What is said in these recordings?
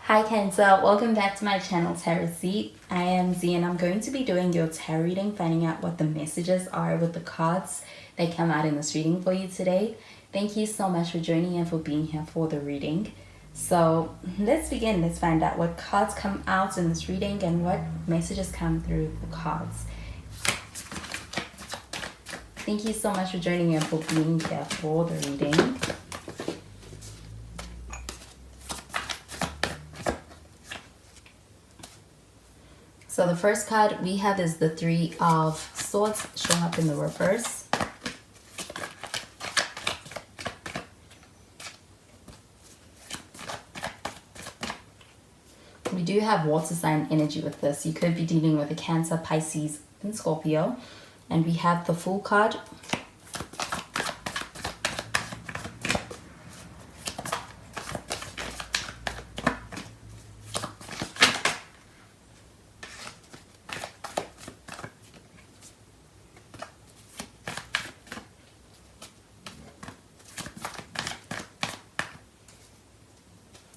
Hi Cancer, welcome back to my channel Tarot Z. I am Z and I'm going to be doing your tarot reading, finding out what the messages are with the cards that come out in this reading for you today. Thank you so much for joining and for being here for the reading. So let's begin. Let's find out what cards come out in this reading and what messages come through the cards. Thank you so much for joining and for being here for the reading. So the first card we have is the Three of Swords showing up in the reverse. We do have water sign energy with this. You could be dealing with a Cancer, Pisces, and Scorpio. And we have the Fool card.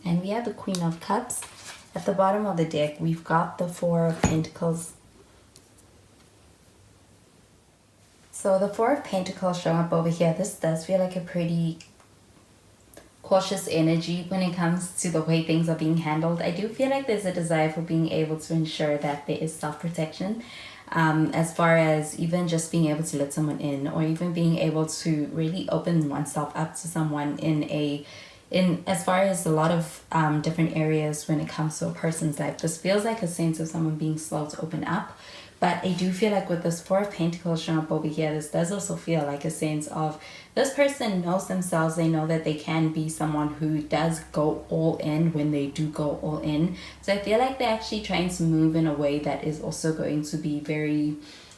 And we have the Queen of Cups. At the bottom of the deck, we've got the Four of Pentacles. So the Four of Pentacles showing up over here. This does feel like a pretty cautious energy when it comes to the way things are being handled. I do feel like there's a desire for being able to ensure that there is self-protection. As far as even just being able to let someone in, or even being able to really open oneself up to someone in as far as a lot of different areas when it comes to a person's life. This feels like a sense of someone being slow to open up. But I do feel like with this Four of Pentacles showing up over here, this does also feel like a sense of this person knows themselves. They know that they can be someone who does go all in when they do go all in. So I feel like they're actually trying to move in a way that is also going to be very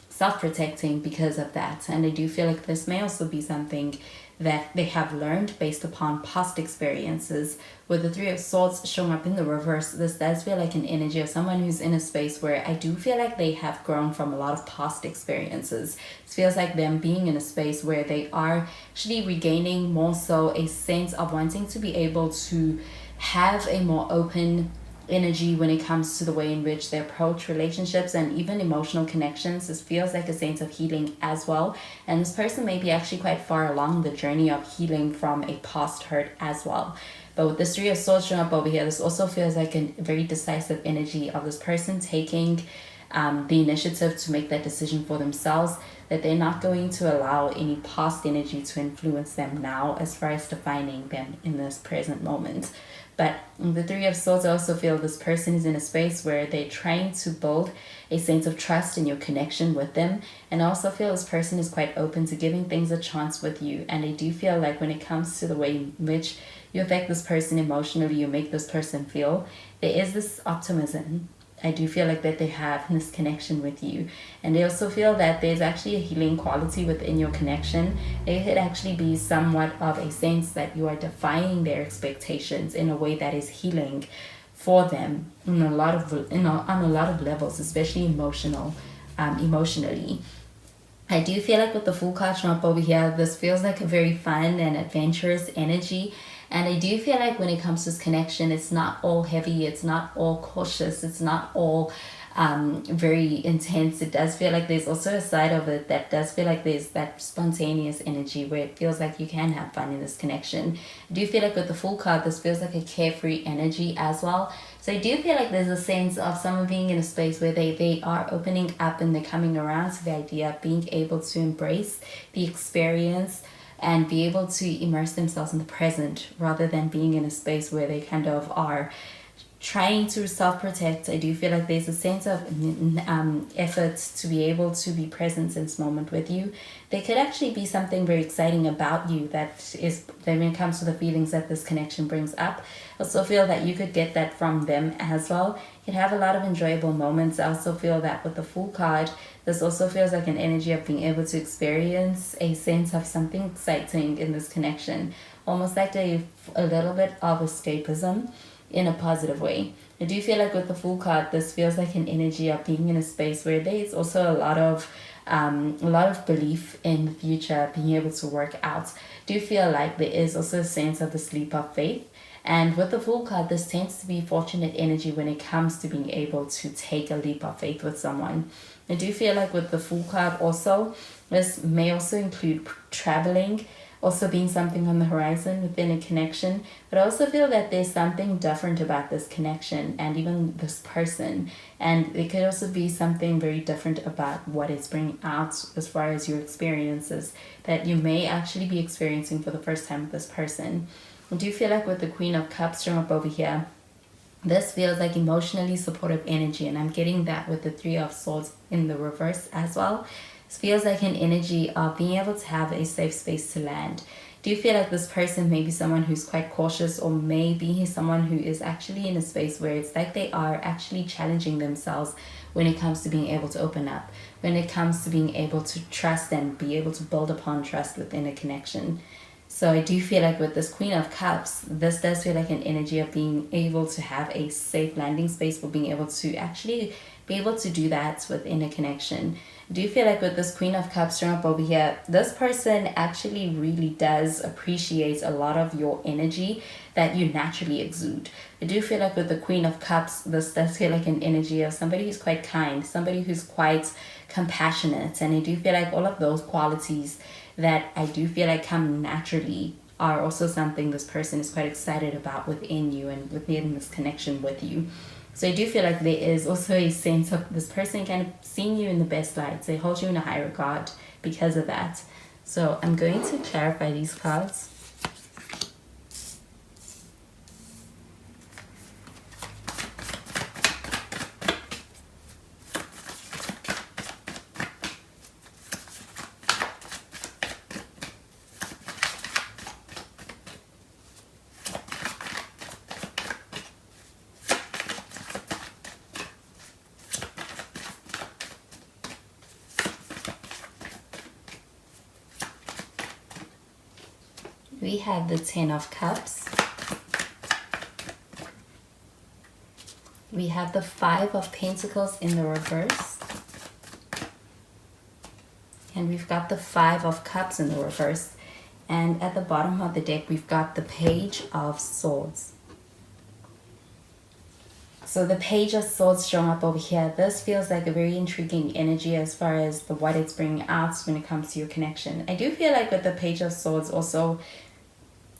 self-protecting because of that. And I do feel like this may also be something that they have learned based upon past experiences. With the Three of Swords showing up in the reverse, this does feel like an energy of someone who's in a space where I do feel like they have grown from a lot of past experiences. It feels like them being in a space where they are actually regaining more so a sense of wanting to be able to have a more open energy when it comes to the way in which they approach relationships and even emotional connections. This feels like a sense of healing as well, and this person may be actually quite far along the journey of healing from a past hurt as well. But with this Three of Swords showing up over here, this also feels like a very decisive energy of this person taking the initiative to make that decision for themselves, that they're not going to allow any past energy to influence them now as far as defining them in this present moment. But the Three of Swords, I also feel this person is in a space where they're trying to build a sense of trust in your connection with them. And I also feel this person is quite open to giving things a chance with you. And I do feel like when it comes to the way in which you affect this person emotionally, you make this person feel, there is this optimism. I do feel like that they have this connection with you. And they also feel that there's actually a healing quality within your connection. It could actually be somewhat of a sense that you are defying their expectations in a way that is healing for them on a lot of levels, especially emotionally. I do feel like with the Fool card showing up over here, this feels like a very fun and adventurous energy. And I do feel like when it comes to this connection, it's not all heavy, it's not all cautious, it's not all very intense. It does feel like there's also a side of it that does feel like there's that spontaneous energy where it feels like you can have fun in this connection. I do feel like with the Fool card, this feels like a carefree energy as well. So I do feel like there's a sense of someone being in a space where they are opening up and they're coming around to the idea of being able to embrace the experience and be able to immerse themselves in the present rather than being in a space where they kind of are trying to self-protect. I do feel like there's a sense of effort to be able to be present in this moment with you. There could actually be something very exciting about you that when it comes to the feelings that this connection brings up. I also feel that you could get that from them as well. You can have a lot of enjoyable moments. I also feel that with the Fool card, this also feels like an energy of being able to experience a sense of something exciting in this connection. Almost like a little bit of escapism in a positive way. I do feel like with the Fool card, this feels like an energy of being in a space where there's also a lot of belief in the future being able to work out. Do feel like there is also a sense of the leap of faith, And with the Fool card, this tends to be fortunate energy when it comes to being able to take a leap of faith with someone. I do feel like with the Fool card also, this may also include traveling, also being something on the horizon within a connection. But I also feel that there's something different about this connection and even this person. And it could also be something very different about what it's bringing out as far as your experiences that you may actually be experiencing for the first time with this person. I do feel like with the Queen of Cups shown up over here, this feels like emotionally supportive energy, and I'm getting that with the Three of Swords in the reverse as well. This feels like an energy of being able to have a safe space to land. Do you feel like this person may be someone who's quite cautious, or maybe someone who is actually in a space where it's like they are actually challenging themselves when it comes to being able to open up, when it comes to being able to trust and be able to build upon trust within a connection. So I do feel like with this Queen of Cups, this does feel like an energy of being able to have a safe landing space for being able to actually be able to do that within a connection. I do feel like with this Queen of Cups shown up over here, this person actually really does appreciate a lot of your energy that you naturally exude. I do feel like with the Queen of Cups, this does feel like an energy of somebody who's quite kind, somebody who's quite compassionate. And I do feel like all of those qualities that I do feel like come naturally are also something this person is quite excited about within you and within this connection with you. So I do feel like there is also a sense of this person kind of seeing you in the best light. They hold you in a high regard because of that. So I'm going to clarify these cards. We have the Ten of Cups. We have the Five of Pentacles in the reverse. And we've got the Five of Cups in the reverse. And at the bottom of the deck, we've got the Page of Swords. So the Page of Swords showing up over here, this feels like a very intriguing energy as far as what it's bringing out when it comes to your connection. I do feel like with the Page of Swords also,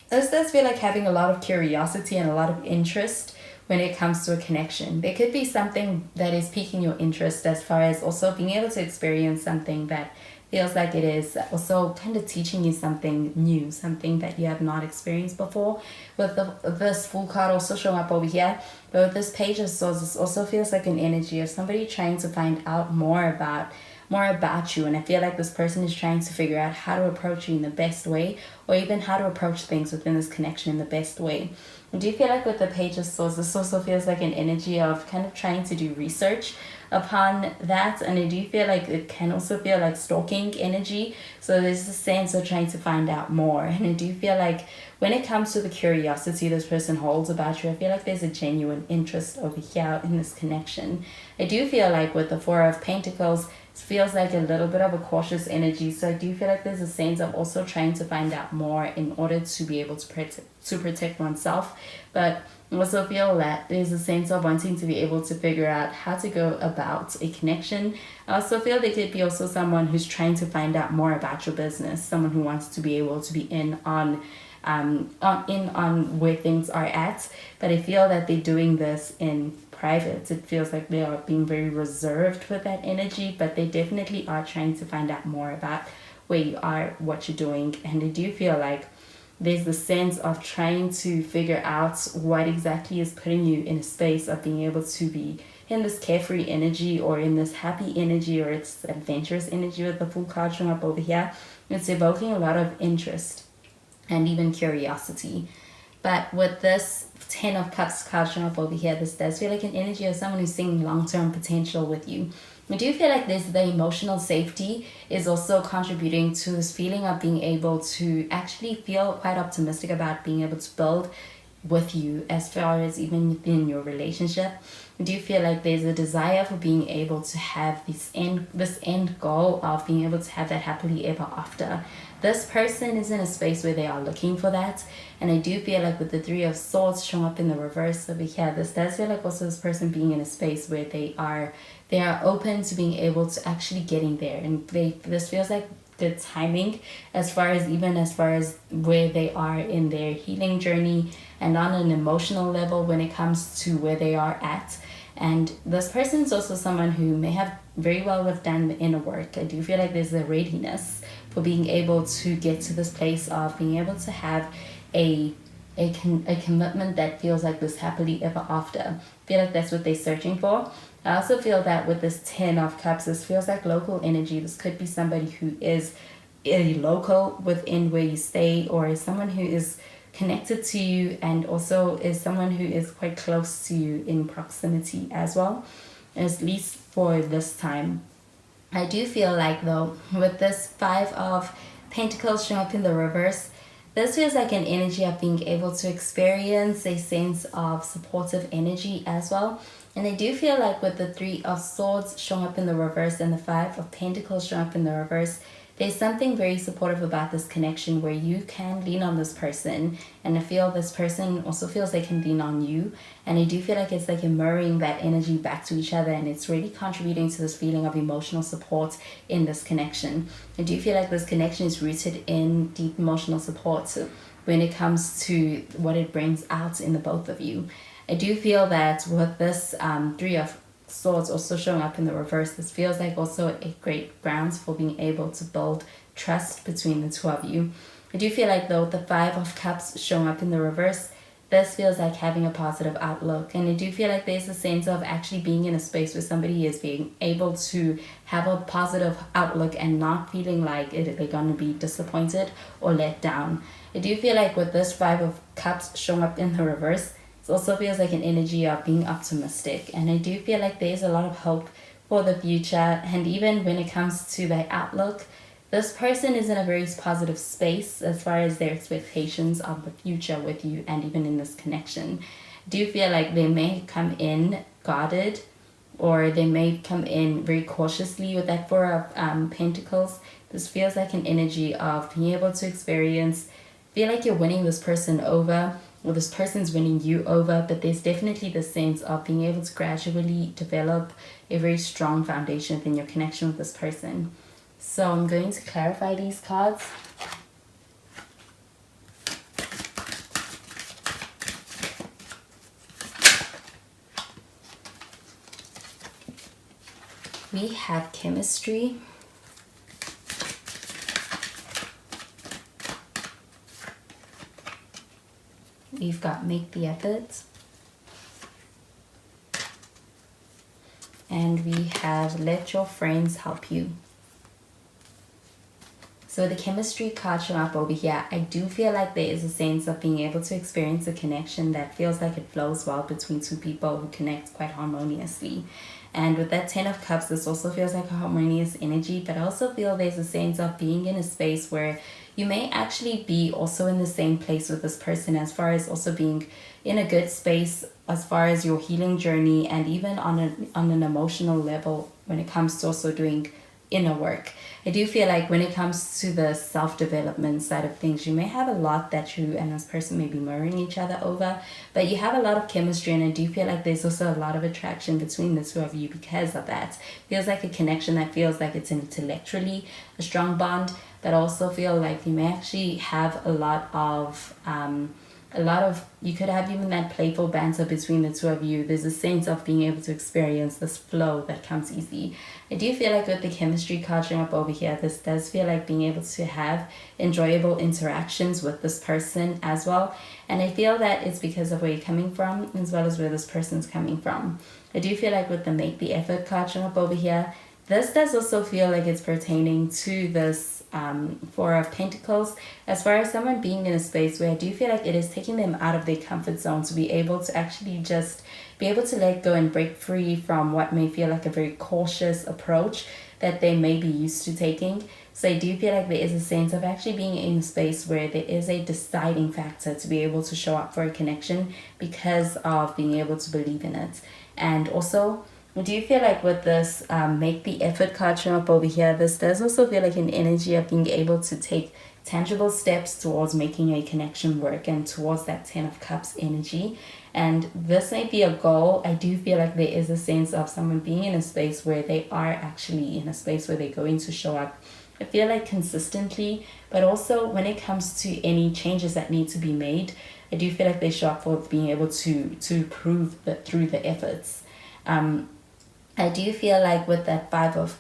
this does feel like having a lot of curiosity and a lot of interest when it comes to a connection. There could be something that is piquing your interest as far as also being able to experience something that feels like it is also kind of teaching you something new, something that you have not experienced before. With this Fool card also showing up over here, but with this Page of Swords, this also feels like an energy of somebody trying to find out more about you, and I feel like this person is trying to figure out how to approach you in the best way, or even how to approach things within this connection in the best way. Do you feel like with the Page of Swords, this also feels like an energy of kind of trying to do research upon that, and I do feel like it can also feel like stalking energy. So there's a sense of trying to find out more, and I do feel like when it comes to the curiosity this person holds about you, I feel like there's a genuine interest over here in this connection. I do feel like with the Four of Pentacles, it feels like a little bit of a cautious energy. So I do feel like there's a sense of also trying to find out more in order to be able to protect oneself. But I also feel that there's a sense of wanting to be able to figure out how to go about a connection. I also feel there could be also someone who's trying to find out more about your business, someone who wants to be able to be in on where things are at, but I feel that they're doing this in private. It feels like they are being very reserved with that energy, but they definitely are trying to find out more about where you are, what you're doing, and I do feel like there's the sense of trying to figure out what exactly is putting you in a space of being able to be in this carefree energy or in this happy energy or it's adventurous energy with the Fool card showing up over here. It's evoking a lot of interest and even curiosity. But with this Ten of Cups card showing up over here, this does feel like an energy of someone who's seeing long-term potential with you. I do feel like there's the emotional safety is also contributing to this feeling of being able to actually feel quite optimistic about being able to build with you as far as even within your relationship. I do feel like there's a desire for being able to have this end goal of being able to have that happily ever after. this person is in a space where they are looking for that. And I do feel like with the Three of Swords showing up in the reverse over here, this does feel like also this person being in a space where they are open to being able to actually getting there. And this feels like good timing as far as where they are in their healing journey and on an emotional level when it comes to where they are at. And this person is also someone who may have very well have done the inner work. I do feel like there's a readiness for being able to get to this place of being able to have a commitment that feels like this happily ever after. I feel like that's what they're searching for. I also feel that with this 10 of Cups, this feels like local energy. This could be somebody who is a local within where you stay, or is someone who is connected to you and also is someone who is quite close to you in proximity as well, at least for this time. I do feel like though with this 5 of Pentacles showing up in the reverse, this feels like an energy of being able to experience a sense of supportive energy as well. And I do feel like with the 3 of Swords showing up in the reverse and the 5 of Pentacles showing up in the reverse, there's something very supportive about this connection where you can lean on this person, and I feel this person also feels they can lean on you. And I do feel like it's like a mirroring that energy back to each other, and it's really contributing to this feeling of emotional support in this connection. I do feel like this connection is rooted in deep emotional support when it comes to what it brings out in the both of you. I do feel that with this 3 of Swords also showing up in the reverse, this feels like also a great grounds for being able to build trust between the two of you. I do feel like though the 5 of Cups showing up in the reverse, this feels like having a positive outlook. And I do feel like there's a sense of actually being in a space where somebody is being able to have a positive outlook and not feeling like they're going to be disappointed or let down. I do feel like with this 5 of Cups showing up in the reverse, it also feels like an energy of being optimistic. And I do feel like there's a lot of hope for the future. And even when it comes to the outlook, this person is in a very positive space as far as their expectations of the future with you and even in this connection. I do feel like they may come in guarded, or they may come in very cautiously with that 4 of Pentacles. This feels like an energy of being able to experience, feel like you're winning this person over, or this person's winning you over, but there's definitely the sense of being able to gradually develop a very strong foundation within your connection with this person. So I'm going to clarify these cards. We have chemistry. We've got make the effort. And we have let your friends help you. So the chemistry card showing up over here, I do feel like there is a sense of being able to experience a connection that feels like it flows well between two people who connect quite harmoniously. And with that 10 of Cups, this also feels like a harmonious energy, but I also feel there's a sense of being in a space where you may actually be also in the same place with this person, as far as also being in a good space as far as your healing journey, and even on an emotional level when it comes to also doing inner work. I do feel like when it comes to the self-development side of things, you may have a lot that you and this person may be mirroring each other over, but you have a lot of chemistry, and I do feel like there's also a lot of attraction between the two of you because of that. Feels like a connection that feels like it's intellectually a strong bond, but also feel like you may actually have a lot of you could have even that playful banter between the two of you. There's a sense of being able to experience this flow that comes easy. I do feel like with the chemistry card showing up over here, this does feel like being able to have enjoyable interactions with this person as well. And I feel that it's because of where you're coming from as well as where this person's coming from. I do feel like with the make the effort card showing up over here, this does also feel like it's pertaining to this 4 of Pentacles, as far as someone being in a space where I do feel like it is taking them out of their comfort zone to be able to actually just be able to let go and break free from what may feel like a very cautious approach that they may be used to taking. So I do feel like there is a sense of actually being in a space where there is a deciding factor to be able to show up for a connection because of being able to believe in it. And also, do you feel like with this make the effort card showing up over here, this does also feel like an energy of being able to take tangible steps towards making a connection work and towards that 10 of cups energy. And this may be a goal. I do feel like there is a sense of someone being in a space where they are actually in a space where they're going to show up, I feel like, consistently, but also when it comes to any changes that need to be made, I do feel like they show up for being able to prove that through the efforts. I do feel like with that five of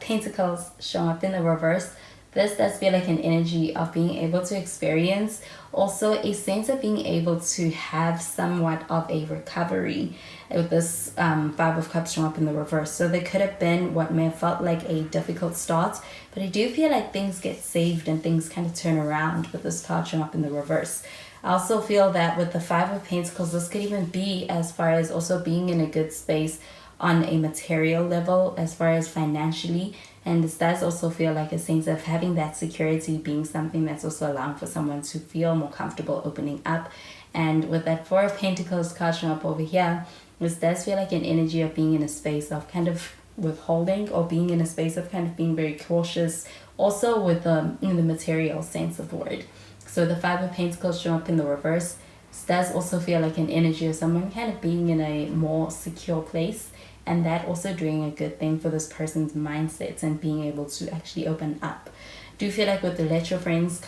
pentacles showing up in the reverse, this does feel like an energy of being able to experience also a sense of being able to have somewhat of a recovery with this five of cups showing up in the reverse. So there could have been what may have felt like a difficult start, but I do feel like things get saved and things kind of turn around with this card showing up in the reverse. I also feel that with the five of pentacles, this could even be as far as also being in a good space on a material level, as far as financially. And this does also feel like a sense of having that security being something that's also allowing for someone to feel more comfortable opening up. And with that four of pentacles card showing up over here, this does feel like an energy of being in a space of kind of withholding, or being in a space of kind of being very cautious, also with in the material sense of the word. So the five of pentacles showing up in the reverse, this does also feel like an energy of someone kind of being in a more secure place, and that also doing a good thing for this person's mindset and being able to actually open up. Do feel like with the Let Your Friends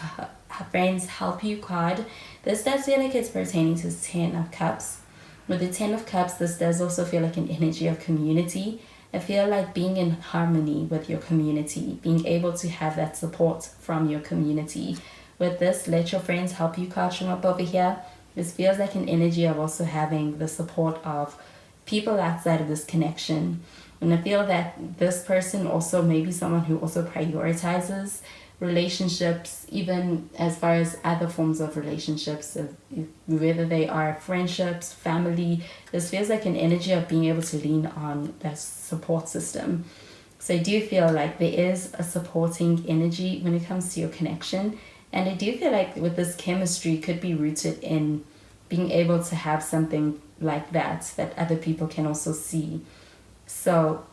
Help You card, this does feel like it's pertaining to 10 of cups. With the 10 of cups, this does also feel like an energy of community. I feel like being in harmony with your community, being able to have that support from your community. With this Let Your Friends Help You card showing up over here, this feels like an energy of also having the support of people outside of this connection. And I feel that this person also may be someone who also prioritizes relationships, even as far as other forms of relationships, whether they are friendships, family. This feels like an energy of being able to lean on that support system. So I do feel like there is a supporting energy when it comes to your connection. And I do feel like with this chemistry could be rooted in being able to have something like that other people can also see. So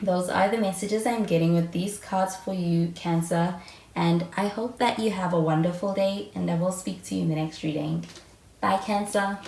those are the messages I'm getting with these cards for you, Cancer, and I hope that you have a wonderful day, and I will speak to you in the next reading. Bye, Cancer.